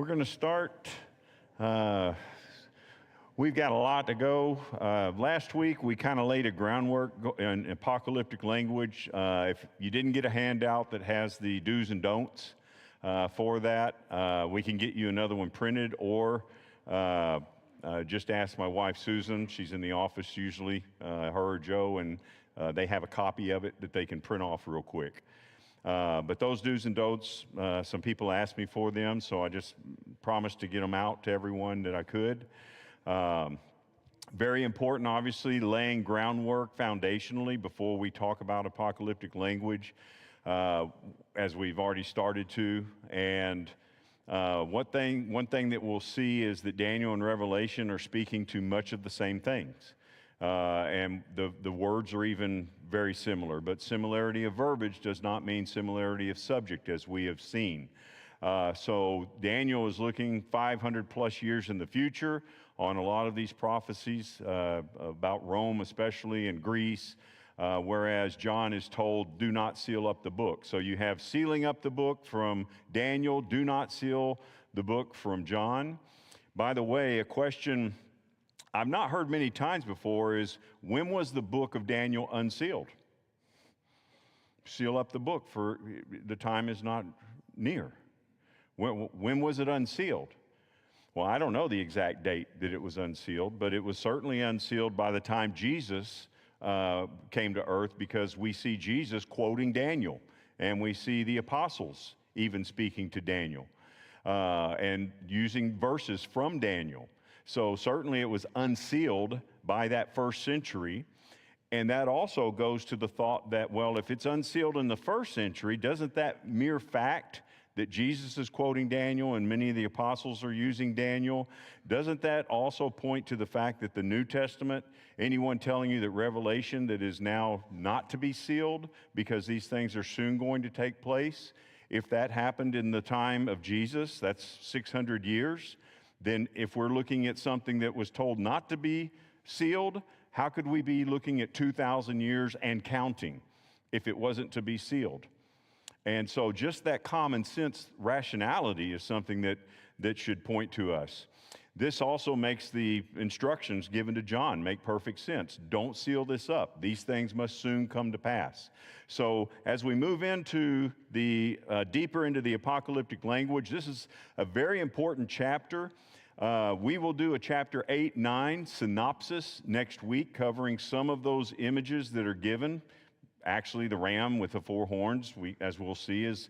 We're going to start. We've got a lot to go. Last week, we kind of laid a groundwork in apocalyptic language. If you didn't get a handout that has the do's and don'ts for that, we can get you another one printed, or just ask my wife, Susan. She's in the office usually, her or Joe, and they have a copy of it that they can print off real quick. But those do's and don'ts, some people asked me for them, so I just promised to get them out to everyone that I could. Very important, obviously, laying groundwork foundationally before we talk about apocalyptic language, as we've already started to. And one thing that we'll see is that Daniel and Revelation are speaking to much of the same things. And the words are even very similar, but similarity of verbiage does not mean similarity of subject, as we have seen. So Daniel is looking 500 plus years in the future on a lot of these prophecies about Rome especially, and Greece, whereas John is told, do not seal up the book. So you have sealing up the book from Daniel, do not seal the book from John. By the way, a question I've not heard many times before is, when was the book of Daniel unsealed? Seal up the book, for the time is not near. When was it unsealed? Well, I don't know the exact date that it was unsealed, but it was certainly unsealed by the time Jesus came to earth, because we see Jesus quoting Daniel, and we see the apostles even speaking to Daniel and using verses from Daniel. So certainly it was unsealed by that first century. And that also goes to the thought that, well, if it's unsealed in the first century, doesn't that mere fact that Jesus is quoting Daniel and many of the apostles are using Daniel, doesn't that also point to the fact that the New Testament, anyone telling you that Revelation that is now not to be sealed because these things are soon going to take place, if that happened in the time of Jesus, that's 600 years, then if we're looking at something that was told not to be sealed, how could we be looking at 2,000 years and counting if it wasn't to be sealed? And so just that common sense rationality is something that should point to us. This also makes the instructions given to John make perfect sense. Don't seal this up. These things must soon come to pass. So as we move into the deeper into the apocalyptic language, this is a very important chapter. We will do a chapter 8, 9 synopsis next week, covering some of those images that are given. Actually, the ram with the 4 horns, as we'll see, is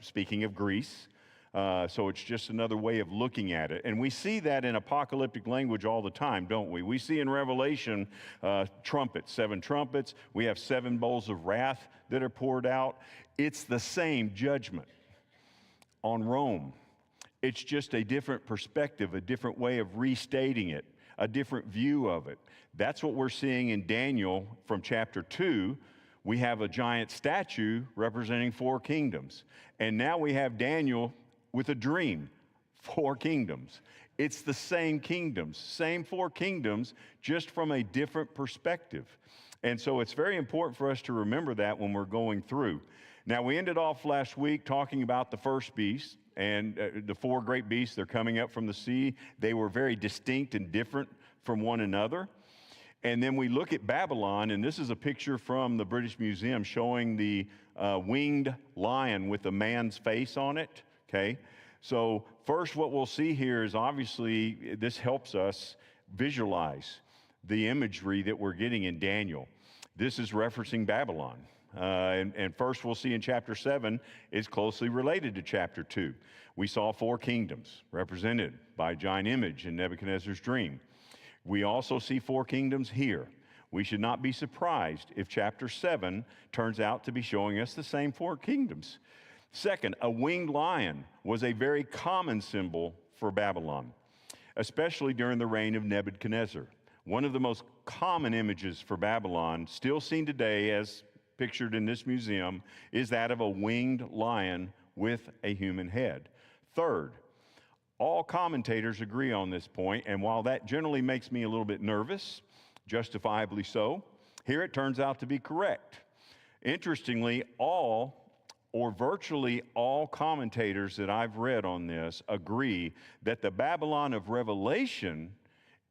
speaking of Greece. So it's just another way of looking at it. And we see that in apocalyptic language all the time, don't we? We see in Revelation trumpets, 7 trumpets. We have 7 bowls of wrath that are poured out. It's the same judgment on Rome. It's just a different perspective, a different way of restating it, a different view of it. That's what we're seeing in Daniel from chapter 2. We have a giant statue representing 4 kingdoms. And now we have Daniel with a dream, 4 kingdoms. It's the same kingdoms, same 4 kingdoms, just from a different perspective. And so it's very important for us to remember that when we're going through. Now, we ended off last week talking about the first beast, and the 4 great beasts, they're coming up from the sea. They were very distinct and different from one another. And then we look at Babylon, and this is a picture from the British Museum showing the winged lion with a man's face on it, okay? So first, what we'll see here is, obviously this helps us visualize the imagery that we're getting in Daniel. This is referencing Babylon. And first we'll see in chapter 7 is closely related to chapter 2. We saw 4 kingdoms represented by a giant image in Nebuchadnezzar's dream. We also see 4 kingdoms here. We should not be surprised if chapter 7 turns out to be showing us the same 4 kingdoms. Second, a winged lion was a very common symbol for Babylon, especially during the reign of Nebuchadnezzar. One of the most common images for Babylon, still seen today as pictured in this museum, is that of a winged lion with a human head. Third, all commentators agree on this point, and while that generally makes me a little bit nervous, justifiably so, here it turns out to be correct. Interestingly, all or virtually all commentators that I've read on this agree that the Babylon of Revelation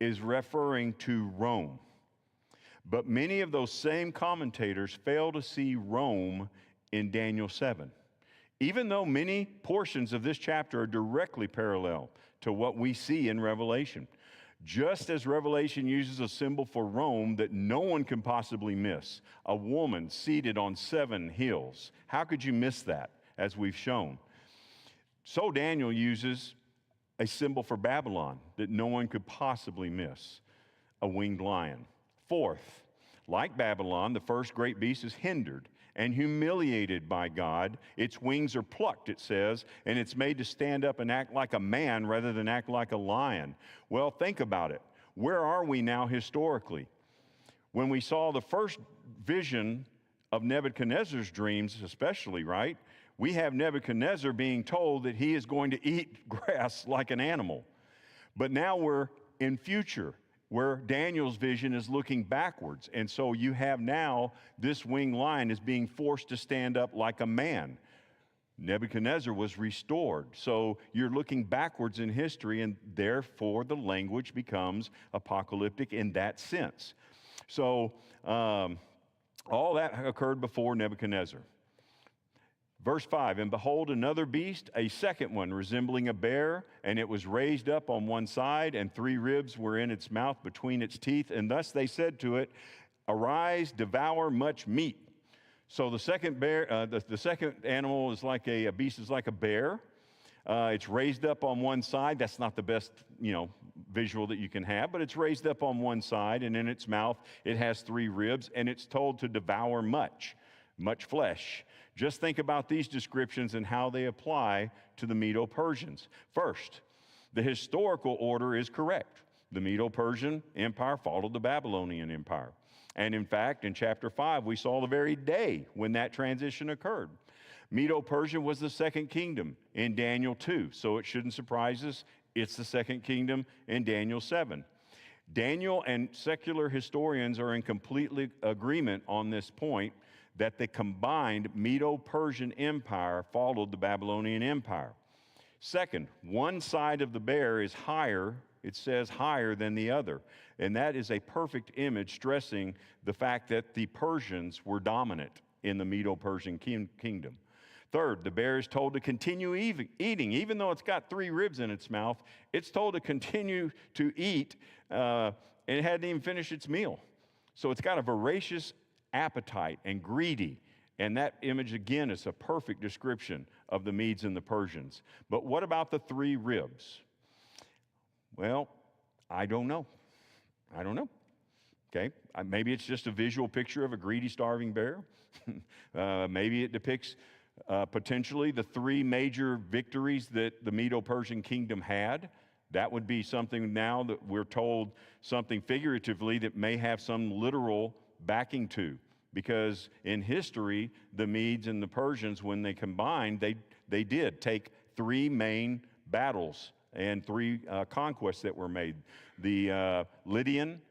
is referring to Rome. But many of those same commentators fail to see Rome in Daniel 7, even though many portions of this chapter are directly parallel to what we see in Revelation. Just as Revelation uses a symbol for Rome that no one can possibly miss, a woman seated on 7 hills. How could you miss that, as we've shown? So Daniel uses a symbol for Babylon that no one could possibly miss, a winged lion. Fourth, like Babylon, the first great beast is hindered and humiliated by God. Its wings are plucked, it says, and it's made to stand up and act like a man rather than act like a lion. Well, think about it. Where are we now historically? When we saw the first vision of Nebuchadnezzar's dreams, especially, right? We have Nebuchadnezzar being told that he is going to eat grass like an animal. But now we're in future, where Daniel's vision is looking backwards. And so you have now this winged lion is being forced to stand up like a man. Nebuchadnezzar was restored. So you're looking backwards in history, and therefore the language becomes apocalyptic in that sense. So all that occurred before Nebuchadnezzar. Verse 5, and behold, another beast, a second one, resembling a bear, and it was raised up on one side, and 3 ribs were in its mouth between its teeth. And thus they said to it, arise, devour much meat. So the second bear, the second animal is like a beast is like a bear. It's raised up on one side. That's not the best, visual that you can have, but it's raised up on one side, and in its mouth it has 3 ribs, and it's told to devour much flesh. Just think about these descriptions and how they apply to the Medo-Persians. First, the historical order is correct. The Medo-Persian Empire followed the Babylonian Empire. And in fact, in chapter 5, we saw the very day when that transition occurred. Medo-Persia was the second kingdom in Daniel 2, so it shouldn't surprise us. It's the second kingdom in Daniel 7. Daniel and secular historians are in complete agreement on this point, that the combined Medo-Persian Empire followed the Babylonian Empire. Second, one side of the bear is higher, it says higher than the other. And that is a perfect image stressing the fact that the Persians were dominant in the Medo-Persian kingdom. Third, the bear is told to continue eating. Even though it's got 3 ribs in its mouth, it's told to continue to eat, and it hadn't even finished its meal. So it's got a voracious appetite and greedy. And that image, again, is a perfect description of the Medes and the Persians. But what about the 3 ribs? Well, I don't know. Okay, maybe it's just a visual picture of a greedy, starving bear. Maybe it depicts potentially the 3 major victories that the Medo-Persian kingdom had. That would be something now that we're told something figuratively that may have some literal backing to. Because in history, the Medes and the Persians, when they combined, they did take 3 main battles and 3 conquests that were made. The Lydian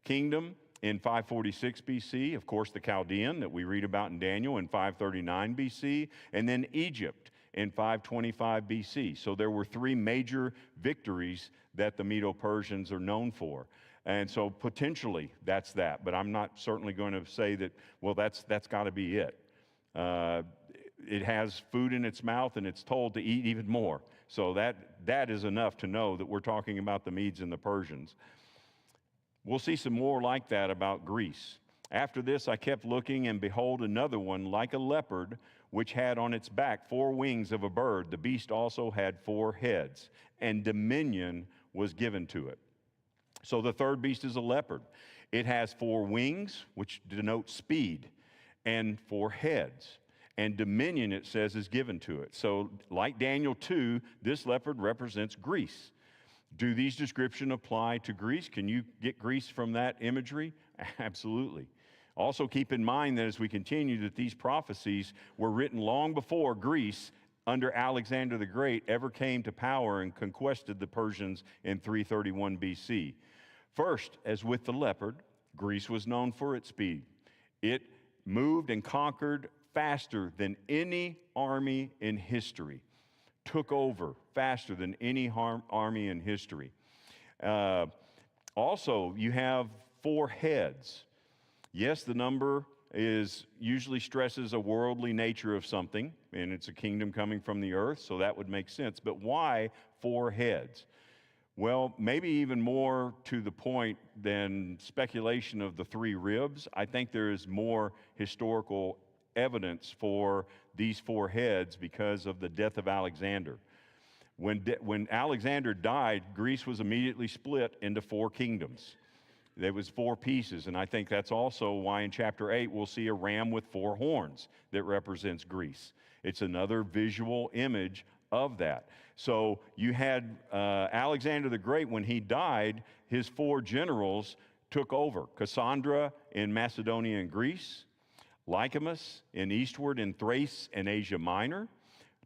kingdom in 546 BC, of course the Chaldean that we read about in Daniel in 539 BC, and then Egypt in 525 BC. So there were 3 major victories that the Medo-Persians are known for. And so potentially that's that, but I'm not certainly going to say that, well, that's got to be it. It has food in its mouth and it's told to eat even more. So that is enough to know that we're talking about the Medes and the Persians. We'll see some more like that about Greece. After this, I kept looking, and behold, another one like a leopard, which had on its back 4 wings of a bird. The beast also had 4 heads, and dominion was given to it. So the third beast is a leopard. It has 4 wings, which denote speed, and 4 heads. And dominion, it says, is given to it. So like Daniel 2, this leopard represents Greece. Do these descriptions apply to Greece? Can you get Greece from that imagery? Absolutely. Also keep in mind that as we continue that these prophecies were written long before Greece under Alexander the Great ever came to power and conquered the Persians in 331 BC. First, as with the leopard, Greece was known for its speed. It moved and conquered faster than any army in history. Took over faster than any army in history. Also, you have 4 heads. Yes, the number usually stresses a worldly nature of something, and it's a kingdom coming from the earth, so that would make sense. But why 4 heads? Well, maybe even more to the point than speculation of the 3 ribs. I think there is more historical evidence for these 4 heads because of the death of Alexander. When Alexander died, Greece was immediately split into 4 kingdoms. There was 4 pieces, and I think that's also why in chapter 8 we'll see a ram with 4 horns that represents Greece. It's another visual image of that. So you had Alexander the Great, when he died, his 4 generals took over. Cassandra in Macedonia and Greece, Lycamus eastward in Thrace and Asia Minor,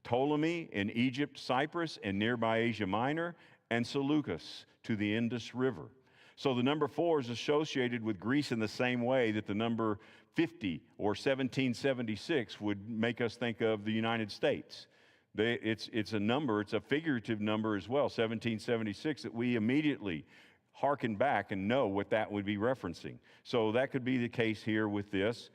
Ptolemy in Egypt, Cyprus, and nearby Asia Minor, and Seleucus to the Indus River. So the number 4 is associated with Greece in the same way that the number 50 or 1776 would make us think of the United States. It's a number, it's a figurative number as well, 1776, that we immediately hearken back and know what that would be referencing. So that could be the case here with this.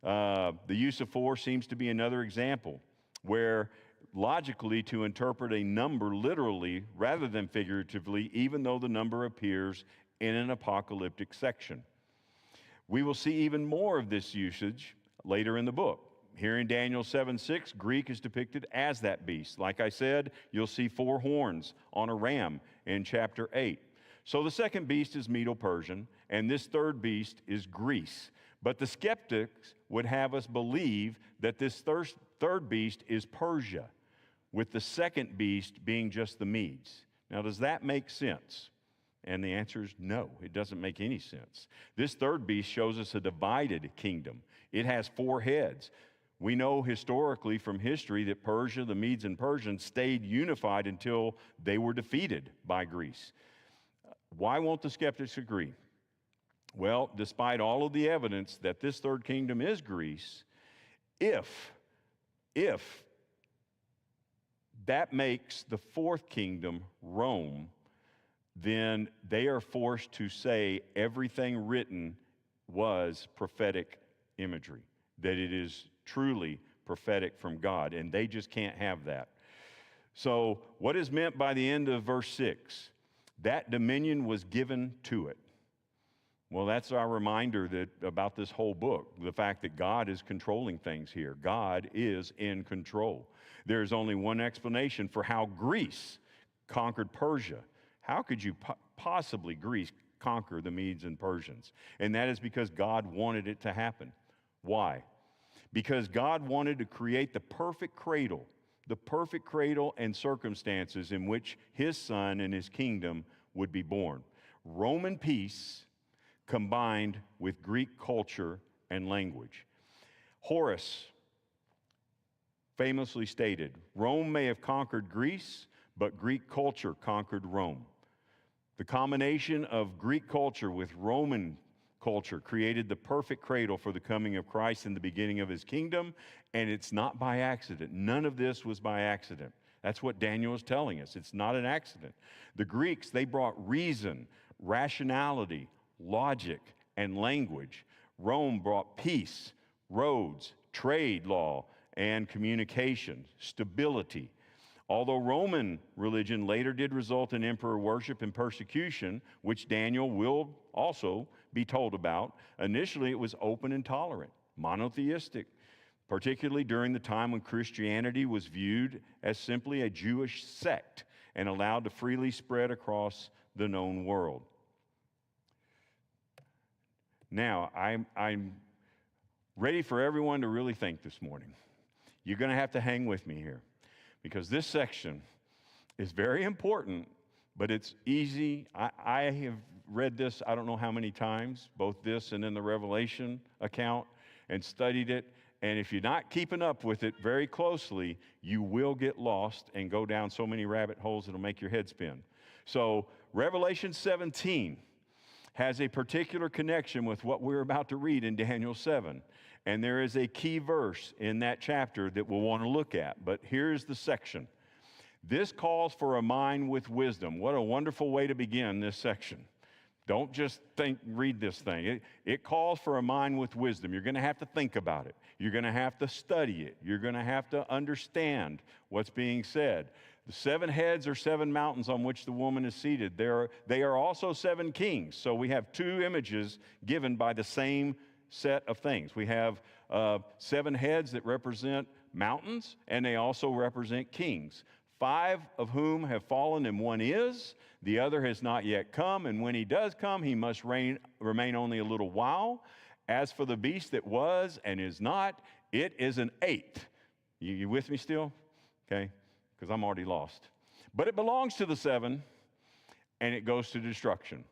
The use of 4 seems to be another example where logically to interpret a number literally rather than figuratively, even though the number appears in an apocalyptic section. We will see even more of this usage later in the book. Here in Daniel 7:6, Greek is depicted as that beast. Like I said, you'll see 4 horns on a ram in chapter 8. So the second beast is Medo-Persian, and this third beast is Greece. But the skeptics would have us believe that this third beast is Persia, with the second beast being just the Medes. Now, does that make sense? And the answer is no, it doesn't make any sense. This third beast shows us a divided kingdom. It has 4 heads. We know historically from history that Persia, the Medes and Persians, stayed unified until they were defeated by Greece. Why won't the skeptics agree? Well, despite all of the evidence that this third kingdom is Greece, if that makes the 4th kingdom Rome, then they are forced to say everything written was prophetic imagery, that it is truly prophetic from God, and they just can't have that. So what is meant by the end of verse 6? That dominion was given to it. Well, that's our reminder about this whole book, the fact that God is controlling things here. God is in control. There's only one explanation for how Greece conquered Persia. How could you possibly, Greece, conquer the Medes and Persians? And that is because God wanted it to happen. Why? Because God wanted to create the perfect cradle and circumstances in which his son and his kingdom would be born. Roman peace combined with Greek culture and language. Horace famously stated, Rome may have conquered Greece, but Greek culture conquered Rome. The combination of Greek culture with Roman culture created the perfect cradle for the coming of Christ in the beginning of his kingdom, and it's not by accident. None of this was by accident. That's what Daniel is telling us. It's not an accident. The Greeks, they brought reason, rationality, logic, and language. Rome brought peace, roads, trade law, and communication, stability. Although Roman religion later did result in emperor worship and persecution, which Daniel will also be told about, initially it was open and tolerant, monotheistic, particularly during the time when Christianity was viewed as simply a Jewish sect and allowed to freely spread across the known world. Now, I'm ready for everyone to really think this morning. You're going to have to hang with me here, because this section is very important, but it's easy. I have read this I don't know how many times, both this and then the Revelation account, and studied it. And if you're not keeping up with it very closely, you will get lost and go down so many rabbit holes it'll make your head spin. So Revelation 17 has a particular connection with what we're about to read in Daniel 7. And there is a key verse in that chapter that we'll want to look at. But here's the section. This calls for a mind with wisdom. What a wonderful way to begin this section. Don't just read this thing. It calls for a mind with wisdom. You're going to have to think about it. You're going to have to study it. You're going to have to understand what's being said. The 7 heads are 7 mountains on which the woman is seated. They are also 7 kings. So we have 2 images given by the same set of things. We have 7 heads that represent mountains, and they also represent kings. 5 of whom have fallen, and 1 is. The other has not yet come, and when he does come, he must remain only a little while. As for the beast that was and is not, it is an 8th. You with me still? Okay, because I'm already lost. But it belongs to the 7, and it goes to destruction.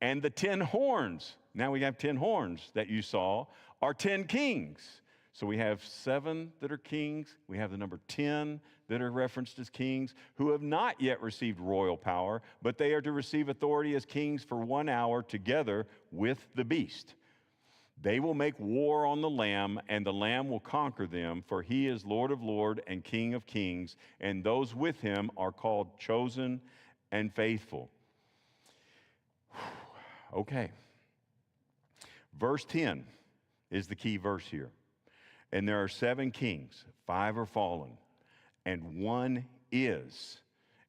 And the 10 horns, now we have 10 horns that you saw, are 10 kings. So we have 7 that are kings. We have the number 10 that are referenced as kings who have not yet received royal power, but they are to receive authority as kings for 1 hour together with the beast. They will make war on the Lamb, and the Lamb will conquer them, for he is Lord of lords and King of kings, and those with him are called chosen and faithful. Okay. Verse 10 is the key verse here. And there are 7 kings, 5 are fallen, and 1 is,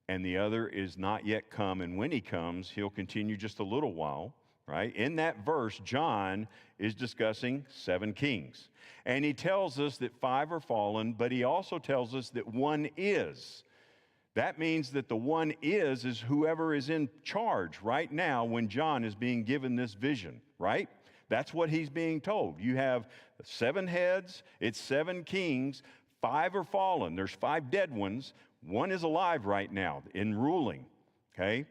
and the other is not yet come. And when he comes, he'll continue just a little while, right? In that verse, John is discussing 7 kings. And he tells us that 5 are fallen, but he also tells us that 1 is. That means that the 1 is whoever is in charge right now when John is being given this vision, right? That's what he's being told. You have 7 heads, it's 7 kings, 5 are fallen. There's 5 dead ones. 1 is alive right now in ruling, okay?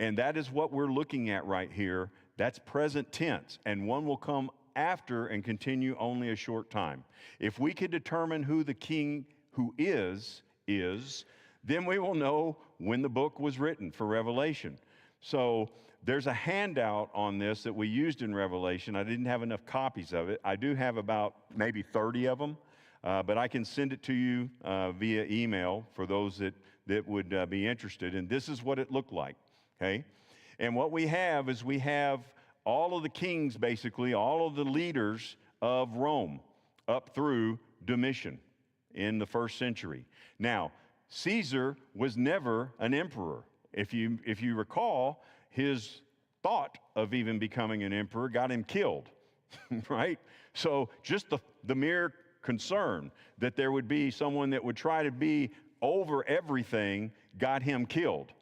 And that is what we're looking at right here. That's present tense, and 1 will come after and continue only a short time. If we could determine who the king who is, then we will know when the book was written for Revelation. So there's a handout on this that we used in Revelation. I didn't have enough copies of it. I do have about maybe 30 of them, but I can send it to you via email for those that would be interested. And this is what it looked like, okay? And what we have is we have all of the kings, basically, all of the leaders of Rome up through Domitian in the 1st century. Now, Caesar was never an emperor. If you recall, his thought of even becoming an emperor got him killed, right? So just the mere concern that there would be someone that would try to be over everything got him killed.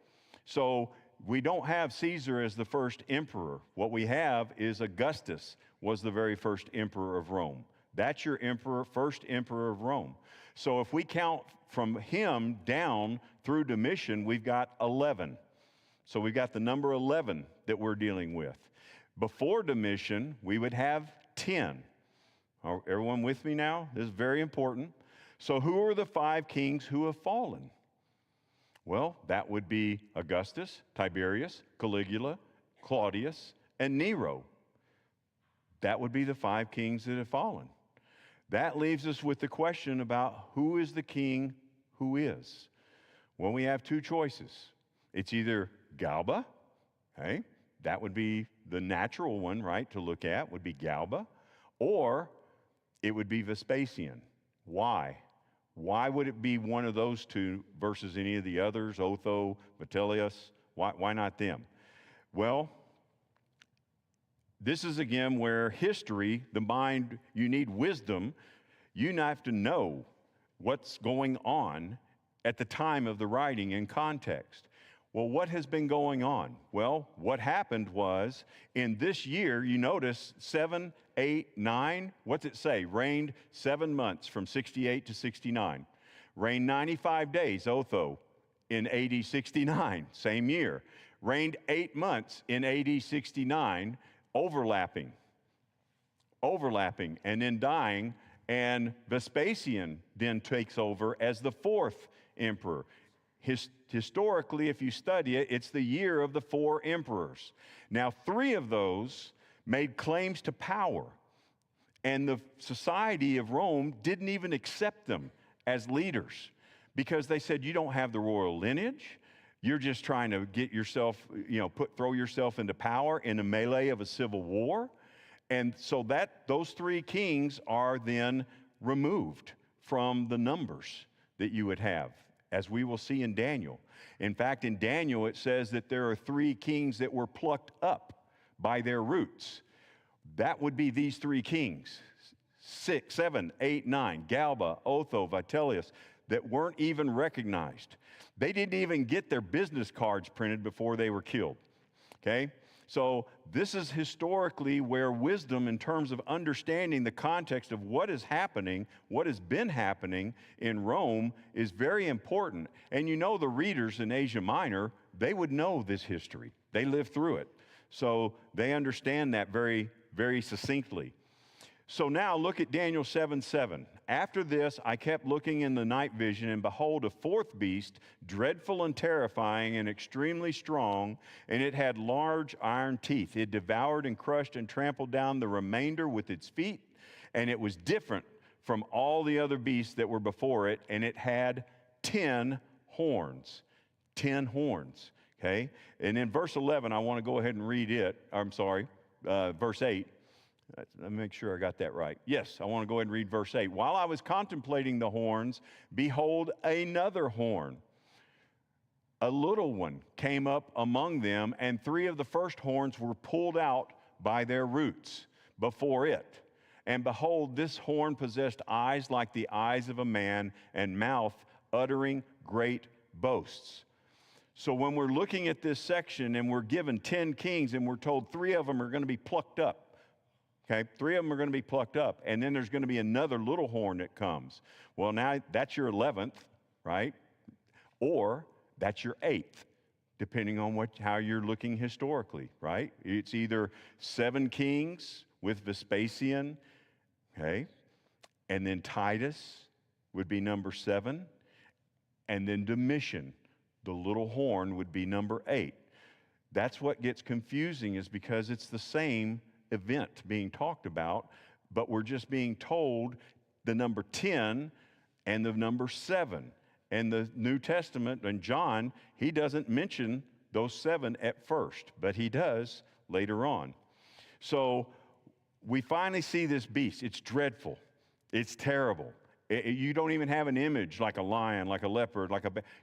So we don't have Caesar as the first emperor. What we have is Augustus was the very first emperor of Rome. That's your emperor, first emperor of Rome. So if we count from him down through Domitian, we've got 11. So we've got the number 11 that we're dealing with. Before Domitian, we would have 10. Everyone with me now? This is very important. So who are the 5 kings who have fallen? Well, that would be Augustus, Tiberius, Caligula, Claudius, and Nero. That would be the 5 kings that have fallen. That leaves us with the question about who is the king who is. Well, we have 2 choices. It's either Galba, okay? That would be the natural one, right, to look at, would be Galba, or it would be Vespasian. Why? Why would it be one of those 2 versus any of the others, Otho, Vitellius? Why not them? Well, this is again where history, the mind, you need wisdom. You have to know what's going on at the time of the writing in context. Well, what has been going on? Well, what happened was in this year, you notice 7, 8, 9, what's it say? Reigned 7 months from 68 to 69. Reigned 95 days, Otho, in AD 69, same year. Reigned 8 months in AD 69, overlapping, and then dying. And Vespasian then takes over as the 4th emperor. Historically, if you study it, it's the year of the 4 emperors. Now, 3 of those made claims to power, And the society of Rome didn't even accept them as leaders because they said, you don't have the royal lineage. You're just trying to get yourself, throw yourself into power in a melee of a civil war. And so those three kings are then removed from the numbers that you would have, as we will see in Daniel. In fact, in Daniel, it says that there are three kings that were plucked up by their roots. That would be these three kings, 6, 7, 8, 9, Galba, Otho, Vitellius, that weren't even recognized. They didn't even get their business cards printed before they were killed, okay? So this is historically where wisdom in terms of understanding the context of what is happening, what has been happening in Rome is very important. And the readers in Asia Minor, they would know this history. They lived through it. So they understand that very, very succinctly. So now look at Daniel 7:7. After this, I kept looking in the night vision, and behold, a fourth beast, dreadful and terrifying and extremely strong, and it had large iron teeth. It devoured and crushed and trampled down the remainder with its feet, and it was different from all the other beasts that were before it, and it had 10 horns. 10 horns, okay? And in verse 11, I want to go ahead and read it. Verse 8. Let me make sure I got that right. Yes, I want to go ahead and read verse 8. While I was contemplating the horns, behold, another horn, a little one, came up among them, and 3 of the first horns were pulled out by their roots before it. And behold, this horn possessed eyes like the eyes of a man, and mouth uttering great boasts. So when we're looking at this section and we're given 10 kings and we're told 3 of them are going to be plucked up, okay, 3 of them are going to be plucked up, and then there's going to be another little horn that comes. Well, now that's your 11th, right? Or that's your 8th, depending on how you're looking historically, right? It's either 7 kings with Vespasian, okay, and then Titus would be number 7, and then Domitian, the little horn, would be number 8. That's what gets confusing, is because it's the same event being talked about, but we're just being told the number 10 and the number 7. And the New Testament, and John, he doesn't mention those 7 at first, but he does later on. So we finally see this beast. It's dreadful. It's terrible. You don't even have an image like a lion, like a leopard,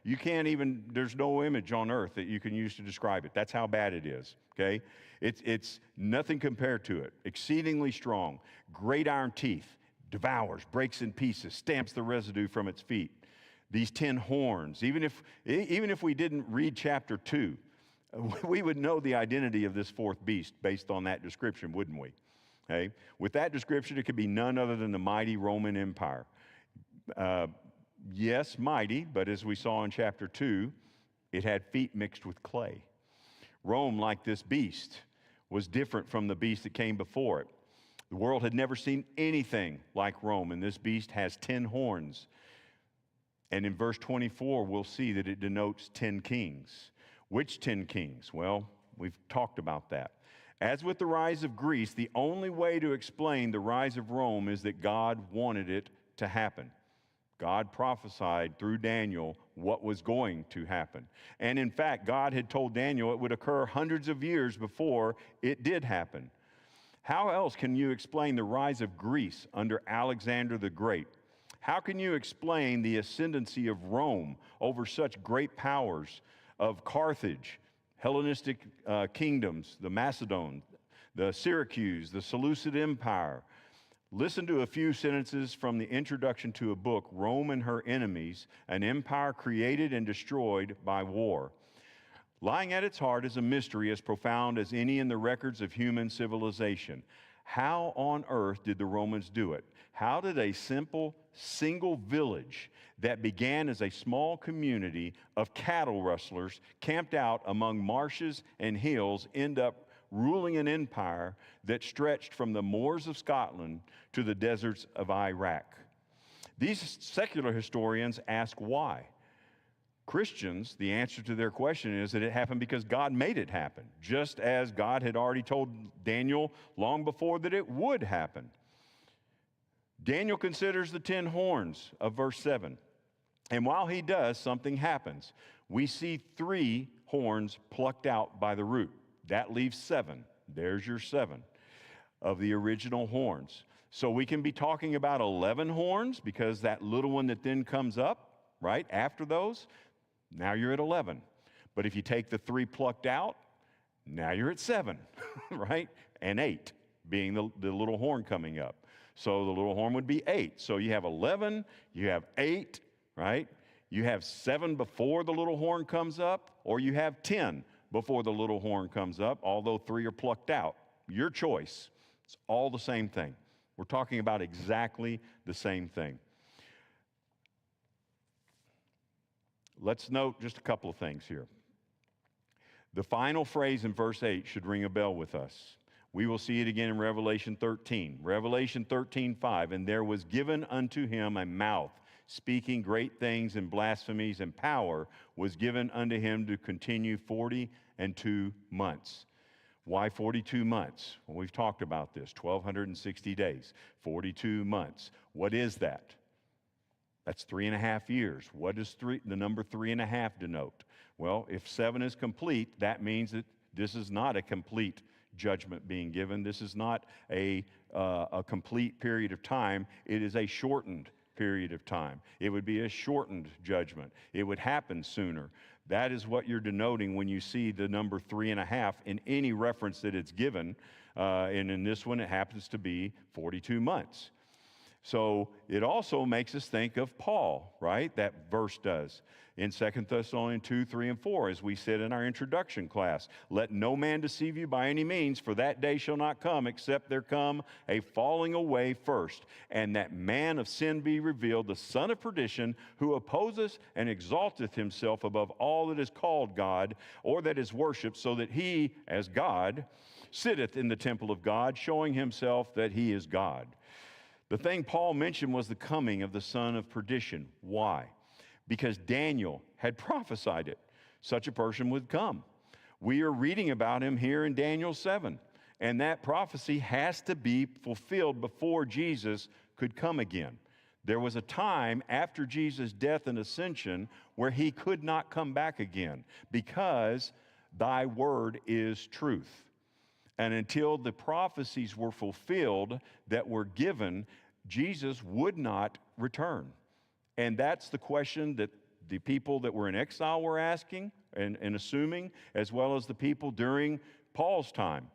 you can't even, there's no image on earth that you can use to describe it. That's how bad it is, okay? It's nothing compared to it. Exceedingly strong, great iron teeth, devours, breaks in pieces, stamps the residue from its feet. These 10 horns, even if we didn't read chapter 2, we would know the identity of this fourth beast based on that description, wouldn't we? Okay? With that description, it could be none other than the mighty Roman Empire. Yes, mighty, but as we saw in chapter 2, it had feet mixed with clay. Rome, like this beast, was different from the beast that came before it. The world had never seen anything like Rome, and this beast has 10 horns. And in verse 24, we'll see that it denotes 10 kings. Which 10 kings? Well, we've talked about that. As with the rise of Greece, the only way to explain the rise of Rome is that God wanted it to happen. God prophesied through Daniel what was going to happen. And in fact, God had told Daniel it would occur hundreds of years before it did happen. How else can you explain the rise of Greece under Alexander the Great? How can you explain the ascendancy of Rome over such great powers of Carthage, Hellenistic kingdoms, the Macedon, the Syracuse, the Seleucid Empire? Listen to a few sentences from the introduction to a book, Rome and Her Enemies, an empire created and destroyed by war. Lying at its heart is a mystery as profound as any in the records of human civilization. How on earth did the Romans do it? How did a simple, single village that began as a small community of cattle rustlers camped out among marshes and hills end up ruling an empire that stretched from the moors of Scotland to the deserts of Iraq? These secular historians ask why. Christians, the answer to their question is that it happened because God made it happen, just as God had already told Daniel long before that it would happen. Daniel considers the 10 horns of verse 7. And while he does, something happens. We see 3 horns plucked out by the root. That leaves 7. There's your 7 of the original horns. So we can be talking about 11 horns because that little one that then comes up, right, after those, now you're at 11. But if you take the 3 plucked out, now you're at 7, right? And 8 being the little horn coming up. So the little horn would be 8. So you have 11, you have 8, right? You have 7 before the little horn comes up, or you have 10 before the little horn comes up, although 3 are plucked out. Your choice. It's all the same thing. We're talking about exactly the same thing. Let's note just a couple of things here. The final phrase in verse 8 should ring a bell with us. We will see it again in Revelation 13. Revelation 13:5, and there was given unto him a mouth, speaking great things and blasphemies, and power was given unto him to continue 42 months. Why 42 months? Well, we've talked about this, 1,260 days, 42 months. What is that? That's 3.5 years. What does the number 3.5 denote? Well, if 7 is complete, that means that this is not a complete judgment being given. This is not a complete period of time. It is a shortened period of time. It would be a shortened judgment. It would happen sooner. That is what you're denoting when you see the number 3.5 in any reference that it's given. And in this one, it happens to be 42 months. So it also makes us think of Paul, right? That verse does. In 2 Thessalonians 2, 3, and 4, as we said in our introduction class, let no man deceive you by any means, for that day shall not come, except there come a falling away first, and that man of sin be revealed, the son of perdition, who opposeth and exalteth himself above all that is called God, or that is worshipped, so that he, as God, sitteth in the temple of God, showing himself that he is God. The thing Paul mentioned was the coming of the son of perdition. Why? Because Daniel had prophesied it. Such a person would come. We are reading about him here in Daniel 7. And that prophecy has to be fulfilled before Jesus could come again. There was a time after Jesus' death and ascension where he could not come back again because thy word is truth. And until the prophecies were fulfilled that were given, Jesus would not return. And that's the question that the people that were in exile were asking and assuming, as well as the people during Paul's time.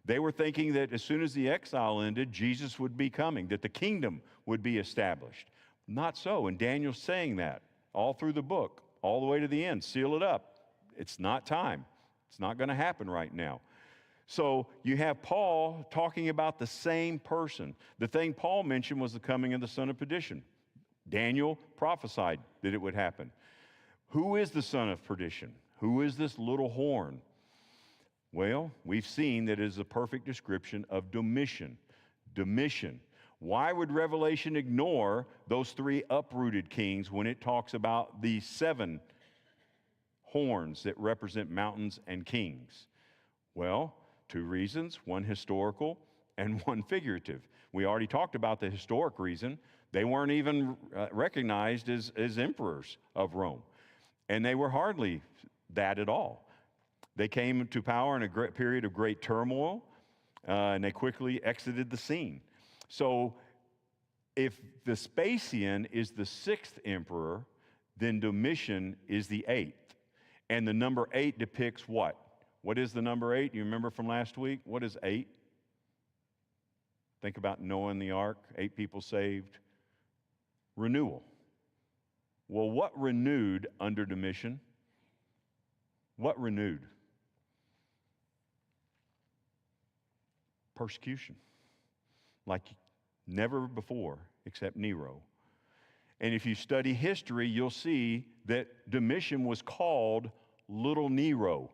They were thinking that as soon as the exile ended, Jesus would be coming, that the kingdom would be established. Not so, and Daniel's saying that all through the book, all the way to the end. Seal it up. It's not time. It's not going to happen right now. So you have Paul talking about the same person. The thing Paul mentioned was the coming of the son of perdition. Daniel prophesied that it would happen. Who is the son of perdition? Who is this little horn? Well, we've seen that it is a perfect description of Domitian. Domitian. Why would Revelation ignore those 3 uprooted kings when it talks about the 7 horns that represent mountains and kings? Well, 2 reasons, one historical and one figurative. We already talked about the historic reason. They weren't even recognized as emperors of Rome, and they were hardly that at all. They came to power in a great period of great turmoil, and they quickly exited the scene. So if Vespasian is the 6th emperor, then Domitian is the 8th. And the number 8 depicts what? What is the number 8? You remember from last week? What is 8? Think about Noah and the ark, 8 people saved. Renewal. Well, what renewed under Domitian? What renewed? Persecution. Like never before except Nero. And if you study history, you'll see that Domitian was called Little Nero.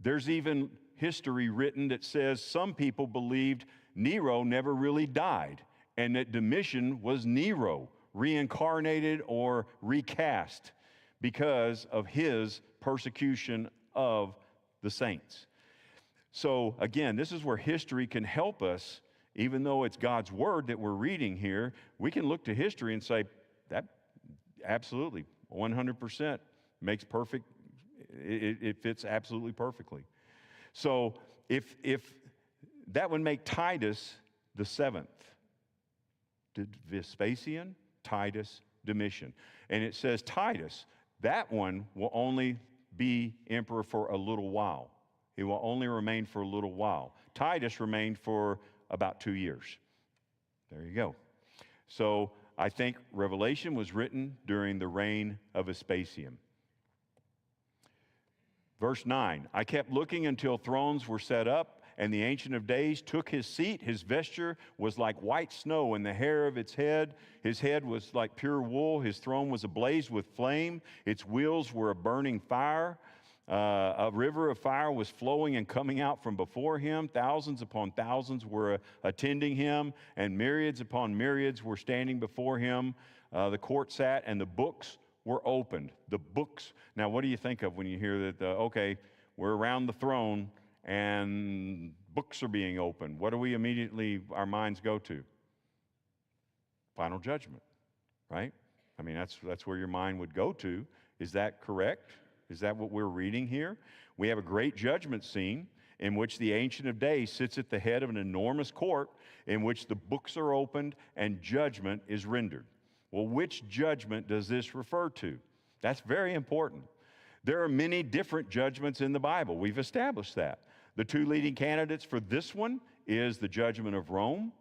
There's even history written that says some people believed Nero never really died, and that Domitian was Nero, reincarnated or recast because of his persecution of the saints. So again, this is where history can help us even though it's God's word that we're reading here, we can look to history and say, that absolutely, 100% makes perfect, it fits absolutely perfectly. So if that would make Titus the seventh, Vespasian, Titus, Domitian. And it says Titus, that one will only be emperor for a little while. He will only remain for a little while. Titus remained for about 2 years. There you go. So I think Revelation was written during the reign of Vespasian. Verse 9, I kept looking until thrones were set up, and the Ancient of Days took his seat. His vesture was like white snow, and the hair of his head was like pure wool. His throne was ablaze with flame. Its wheels were a burning fire. A river of fire was flowing and coming out from before him. Thousands upon thousands were attending him, and myriads upon myriads were standing before him. The court sat, and the books were opened. The books. Now, what do you think of when you hear that, okay, we're around the throne, and books are being opened? What do we immediately, our minds go to? Final judgment, right? I mean, that's where your mind would go to. Is that correct? Is that what we're reading here? We have a great judgment scene in which the Ancient of Days sits at the head of an enormous court in which the books are opened and judgment is rendered. Well, which judgment does this refer to? That's very important. There are many different judgments in the Bible. We've established that. The two leading candidates for this one is the judgment of Rome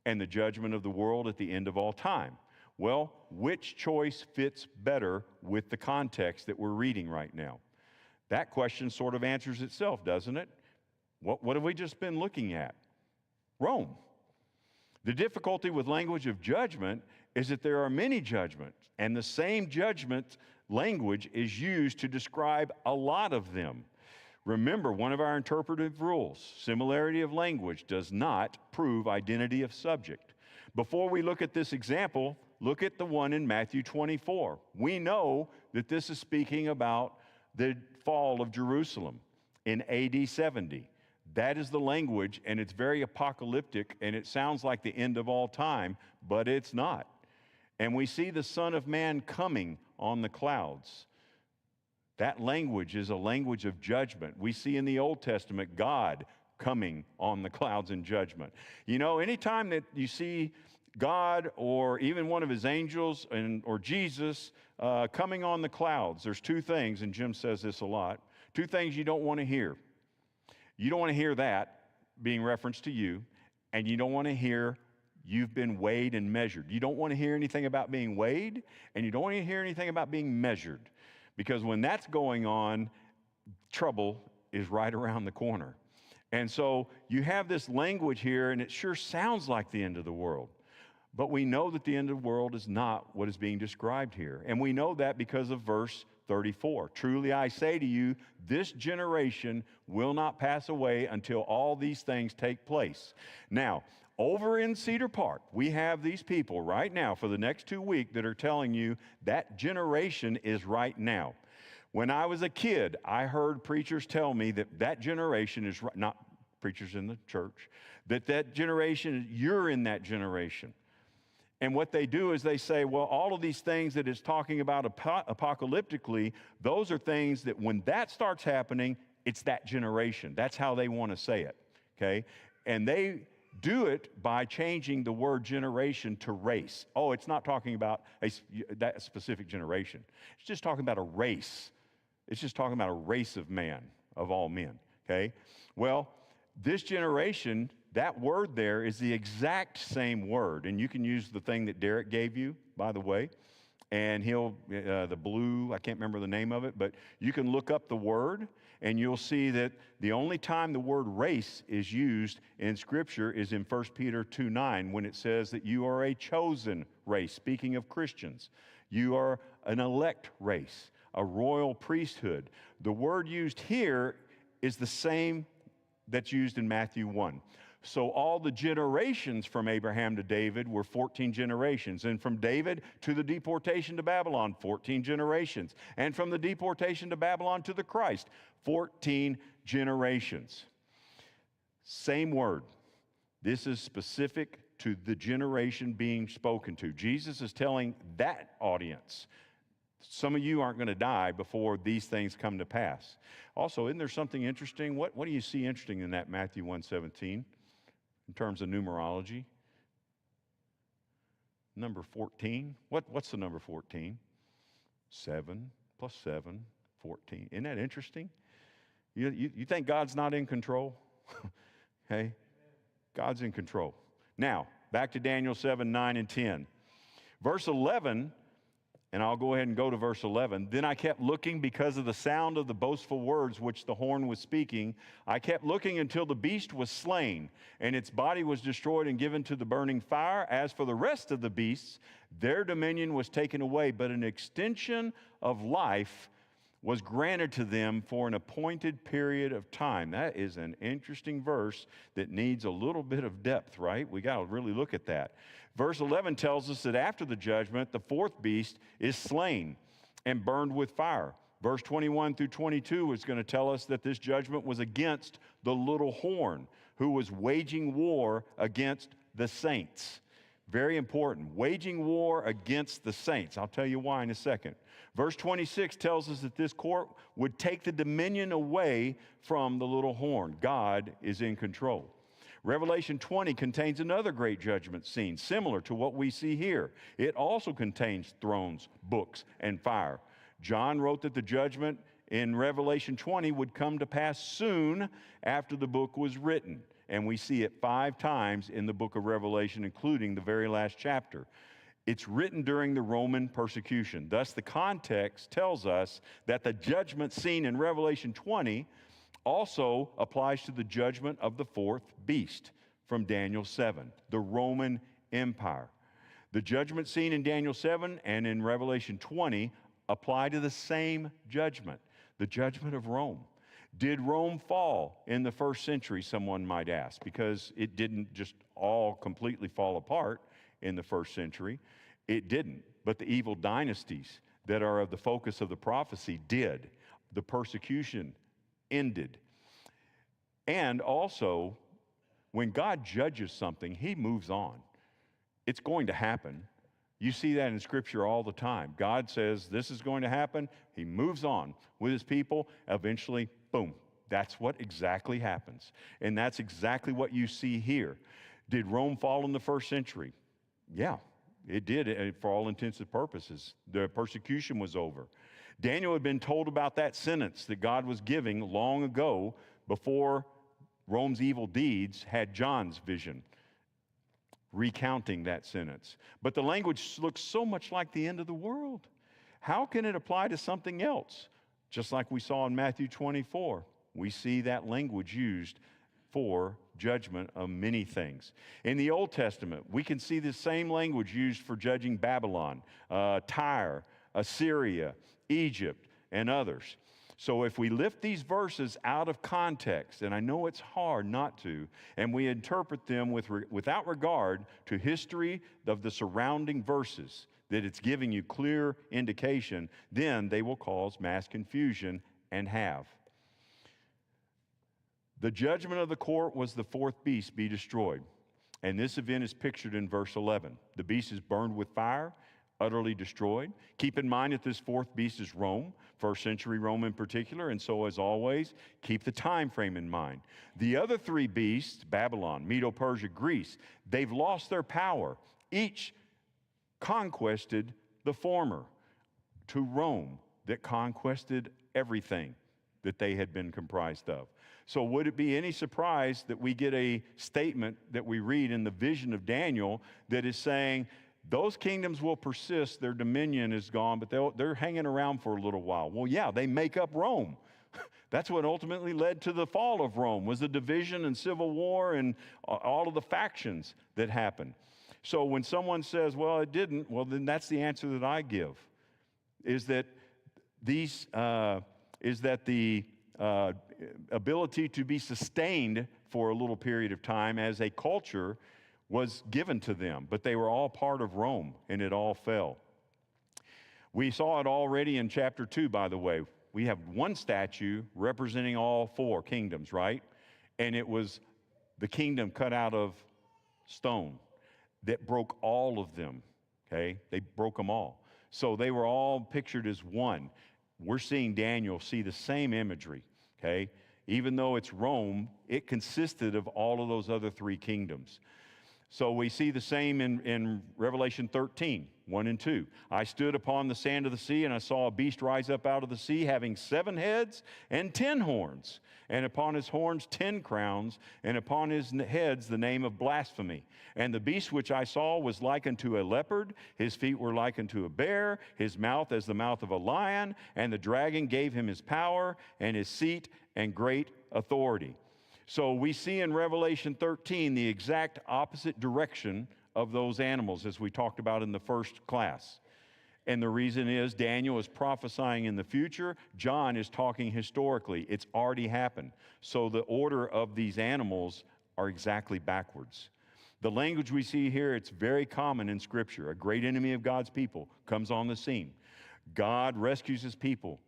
and the judgment of the world at the end of all time. Well, which choice fits better with the context that we're reading right now? That question sort of answers itself, doesn't it? What have we just been looking at? Rome. The difficulty with language of judgment is that there are many judgments, and the same judgment language is used to describe a lot of them. Remember, one of our interpretive rules, similarity of language does not prove identity of subject. Before we look at this example, look at the one in Matthew 24. We know that this is speaking about the fall of Jerusalem in AD 70. That is the language, and it's very apocalyptic, and it sounds like the end of all time, but it's not. And we see the Son of Man coming on the clouds. That language is a language of judgment. We see in the Old Testament God coming on the clouds in judgment. You know, anytime that you see God or even one of his angels or Jesus coming on the clouds, there's two things, and Jim says this a lot, two things you don't want to hear. You don't want to hear that being referenced to you, and you don't want to hear you've been weighed and measured. You don't want to hear anything about being weighed, and you don't want to hear anything about being measured. Because when that's going on, trouble is right around the corner. And so you have this language here, and it sure sounds like the end of the world. But we know that the end of the world is not what is being described here. And we know that because of verse 34. Truly I say to you, this generation will not pass away until all these things take place. Now, over in Cedar Park, we have these people right now for the next 2 weeks that are telling you that generation is right now. When I was a kid, I heard preachers tell me that generation is not preachers in the church, that generation, you're in that generation. And what they do is they say, well, all of these things that it's talking about apocalyptically, those are things that when that starts happening, it's that generation. That's how they want to say it, okay? And they do it by changing the word generation to race. Oh, it's not talking about that specific generation. It's just talking about a race. It's just talking about a race of man, of all men, okay? Well, this generation, that word there is the exact same word. And you can use the thing that Derek gave you, by the way. And the blue, I can't remember the name of it, but you can look up the word and you'll see that the only time the word race is used in Scripture is in 1 Peter 2:9 when it says that you are a chosen race. Speaking of Christians, you are an elect race, a royal priesthood. The word used here is the same that's used in Matthew 1. So all the generations from Abraham to David were 14 generations. And from David to the deportation to Babylon, 14 generations. And from the deportation to Babylon to the Christ, 14 generations. Same word. This is specific to the generation being spoken to. Jesus is telling that audience, some of you aren't going to die before these things come to pass. Also, isn't there something interesting? What do you see interesting in that Matthew 1:17 in terms of numerology? Number 14. What's the number 14? 7 plus 7, 14. Isn't that interesting? You think God's not in control? Hey, God's in control. Now, back to Daniel 7, 9, and 10. Verse 11, and I'll go ahead and go to verse 11. Then I kept looking because of the sound of the boastful words which the horn was speaking. I kept looking until the beast was slain, and its body was destroyed and given to the burning fire. As for the rest of the beasts, their dominion was taken away, but an extension of life was granted to them for an appointed period of time. That is an interesting verse that needs a little bit of depth, right? We got to really look at that. Verse 11 tells us that after the judgment, the fourth beast is slain and burned with fire. Verse 21 through 22 is going to tell us that this judgment was against the little horn, who was waging war against the saints. Very important. Waging war against the saints. I'll tell you why in a second. Verse 26 tells us that this court would take the dominion away from the little horn. God is in control. Revelation 20 contains another great judgment scene, similar to what we see here. It also contains thrones, books, and fire. John wrote that the judgment in Revelation 20 would come to pass soon after the book was written. And we see it 5 times in the book of Revelation, including the very last chapter. It's written during the Roman persecution. Thus, the context tells us that the judgment scene in Revelation 20 also applies to the judgment of the fourth beast from Daniel 7, the Roman Empire. The judgment scene in Daniel 7 and in Revelation 20 apply to the same judgment, the judgment of Rome. Did Rome fall in the first century, someone might ask, because it didn't just all completely fall apart in the first century. It didn't, but the evil dynasties that are of the focus of the prophecy did. The persecution ended. And also, when God judges something, he moves on. It's going to happen. You see that in Scripture all the time. God says this is going to happen. He moves on with his people. Eventually, boom, that's what exactly happens. And that's exactly what you see here. Did Rome fall in the first century? Yeah, it did for all intents and purposes. The persecution was over. Daniel had been told about that sentence that God was giving long ago before Rome's evil deeds had John's vision, recounting that sentence. But the language looks so much like the end of the world. How can it apply to something else? Just like we saw in Matthew 24, we see that language used for judgment of many things. In the Old Testament, we can see the same language used for judging Babylon, Tyre, Assyria, Egypt, and others. So if we lift these verses out of context, and I know it's hard not to, and we interpret them without regard to history of the surrounding verses, that it's giving you clear indication, then they will cause mass confusion and have. The judgment of the court was the fourth beast be destroyed. And this event is pictured in verse 11. The beast is burned with fire, utterly destroyed. Keep in mind that this fourth beast is Rome, first century Rome in particular, and so as always, keep the time frame in mind. The other 3 beasts, Babylon, Medo-Persia, Greece, they've lost their power. Each conquested the former to Rome that conquested everything that they had been comprised of. So would it be any surprise that we get a statement that we read in the vision of Daniel that is saying, those kingdoms will persist, their dominion is gone, but they're hanging around for a little while. Well, yeah, they make up Rome. That's what ultimately led to the fall of Rome, was the division and civil war and all of the factions that happened. So when someone says, well, it didn't, well, then that's the answer that I give, is that the ability to be sustained for a little period of time as a culture was given to them, but they were all part of Rome, and it all fell. We saw it already in chapter 2, by the way. We have one statue representing all 4 kingdoms, right? And it was the kingdom cut out of stone that broke all of them, okay? They broke them all. So they were all pictured as one. We're seeing Daniel see the same imagery, okay? Even though it's Rome, it consisted of all of those other three kingdoms. So we see the same in Revelation 13, 1 and 2. I stood upon the sand of the sea, and I saw a beast rise up out of the sea, having 7 heads and 10 horns, and upon his horns 10 crowns, and upon his heads the name of blasphemy. And the beast which I saw was like unto a leopard, his feet were like unto a bear, his mouth as the mouth of a lion, and the dragon gave him his power and his seat and great authority. So we see in Revelation 13 the exact opposite direction of those animals as we talked about in the first class. And the reason is Daniel is prophesying in the future. John is talking historically. It's already happened. So the order of these animals are exactly backwards. The language we see here, it's very common in Scripture. A great enemy of God's people comes on the scene. God rescues his people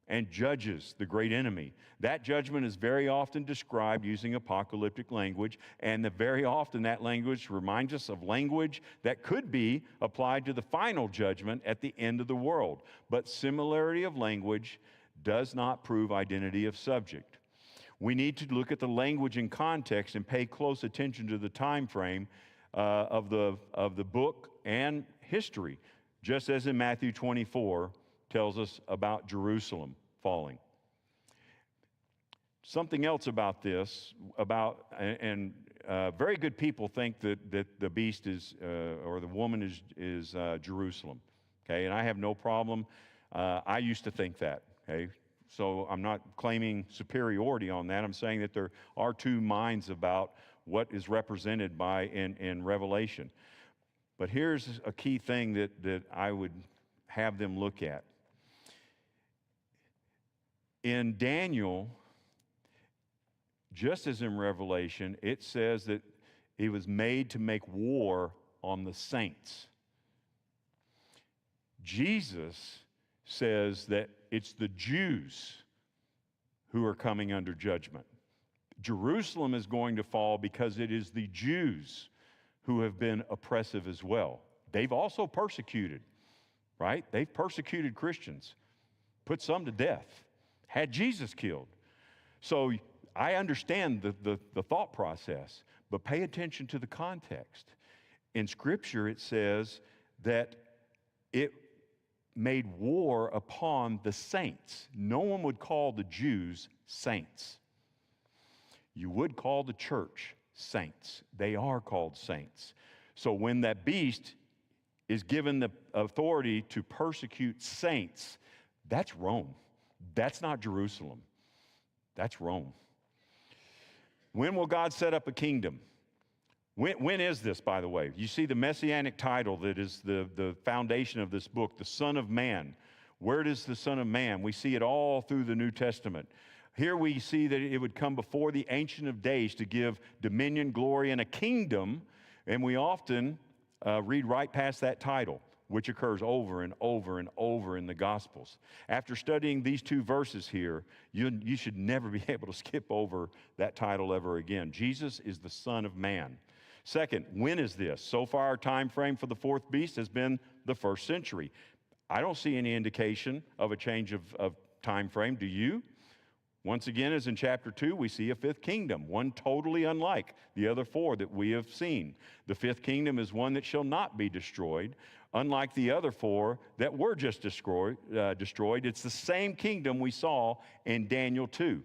and judges the great enemy. That judgment is very often described using apocalyptic language, and very often that language reminds us of language that could be applied to the final judgment at the end of the world. But similarity of language does not prove identity of subject. We need to look at the language in context and pay close attention to the time frame of the book and history, just as in Matthew 24 tells us about Jerusalem falling. Something else about this, very good people think that the beast is, or the woman is Jerusalem, okay? And I have no problem. I used to think that, okay? So I'm not claiming superiority on that. I'm saying that there are two minds about what is represented by in Revelation. But here's a key thing that I would have them look at. In Daniel, just as in Revelation, it says that he was made to make war on the saints. Jesus says that it's the Jews who are coming under judgment. Jerusalem is going to fall because it is the Jews who have been oppressive as well. They've also persecuted, right? They've persecuted Christians, put some to death, had Jesus killed. So I understand the thought process, but pay attention to the context. In Scripture, it says that it made war upon the saints. No one would call the Jews saints. You would call the church saints. They are called saints. So when that beast is given the authority to persecute saints, that's Rome. That's not Jerusalem. That's Rome. When will God set up a kingdom? When is this, by the way? You see the messianic title that is the foundation of this book, the Son of Man. Where does the Son of Man? We see it all through the New Testament. Here we see that it would come before the Ancient of Days to give dominion, glory, and a kingdom, and we often read right past that title, which occurs over and over and over in the Gospels. After studying these two verses here, you should never be able to skip over that title ever again. Jesus is the Son of Man. Second, when is this? So far, our time frame for the fourth beast has been the first century. I don't see any indication of a change of time frame. Do you? Once again, as in chapter 2, we see a fifth kingdom, one totally unlike the other four that we have seen. The fifth kingdom is one that shall not be destroyed, unlike the other four that were just destroyed. It's the same kingdom we saw in Daniel 2.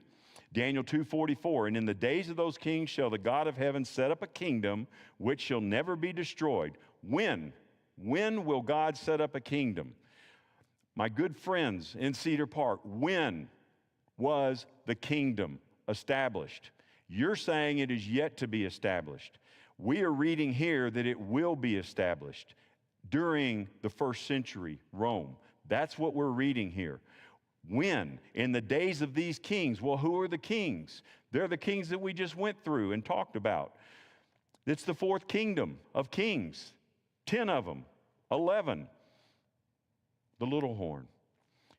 Daniel 2:44, and in the days of those kings shall the God of heaven set up a kingdom which shall never be destroyed. When? When will God set up a kingdom? My good friends in Cedar Park, when was the kingdom established? You're saying it is yet to be established. We are reading here that it will be established during the first century Rome. That's what we're reading here. When? In the days of these kings. Well, who are the kings? They're the kings that we just went through and talked about. It's the fourth kingdom of kings. 10 of them. 11. The little horn.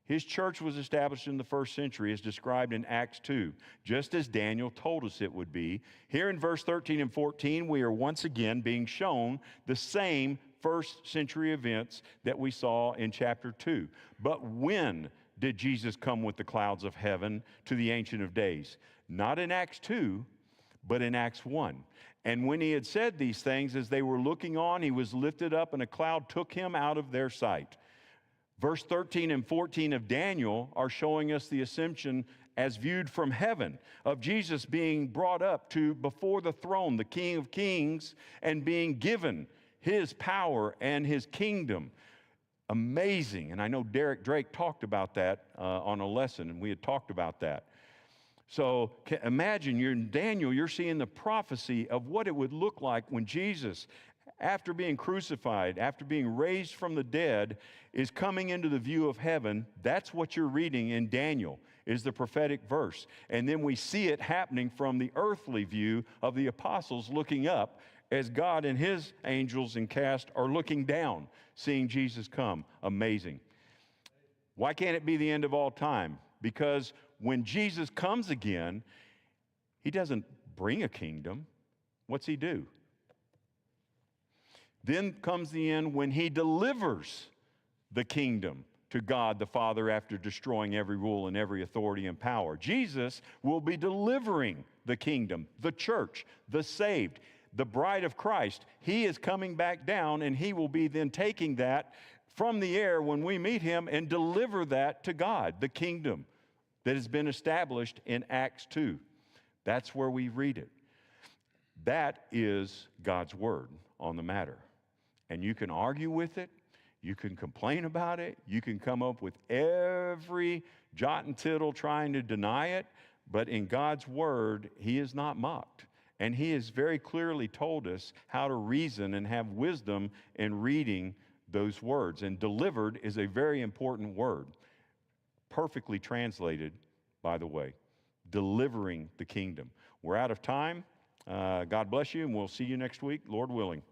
His church was established in the first century as described in Acts 2, just as Daniel told us it would be. Here in verse 13 and 14, we are once again being shown the same first century events that we saw in chapter 2. But when did Jesus come with the clouds of heaven to the Ancient of Days? Not in Acts 2, but in Acts 1. And when he had said these things, as they were looking on, he was lifted up, and a cloud took him out of their sight. Verse 13 and 14 of Daniel are showing us the ascension as viewed from heaven of Jesus being brought up to before the throne, the King of Kings, and being given his power and his kingdom. Amazing. And I know Derek Drake talked about that on a lesson, and we had talked about that. So imagine you're in Daniel, you're seeing the prophecy of what it would look like when Jesus, after being crucified, after being raised from the dead, is coming into the view of heaven. That's what you're reading in Daniel, is the prophetic verse. And then we see it happening from the earthly view of the apostles looking up as God and his angels and cast are looking down, seeing Jesus come. Amazing. Why can't it be the end of all time? Because when Jesus comes again, he doesn't bring a kingdom. What's he do? Then comes the end when he delivers the kingdom to God the Father after destroying every rule and every authority and power. Jesus will be delivering the kingdom, the church, the saved, the bride of Christ. He is coming back down, and he will be then taking that from the air when we meet him and deliver that to God, the kingdom that has been established in Acts 2. That's where we read it. That is God's word on the matter. And you can argue with it, you can complain about it, you can come up with every jot and tittle trying to deny it, but in God's word, he is not mocked. And he has very clearly told us how to reason and have wisdom in reading those words. And delivered is a very important word. Perfectly translated, by the way, delivering the kingdom. We're out of time. God bless you, and we'll see you next week, Lord willing.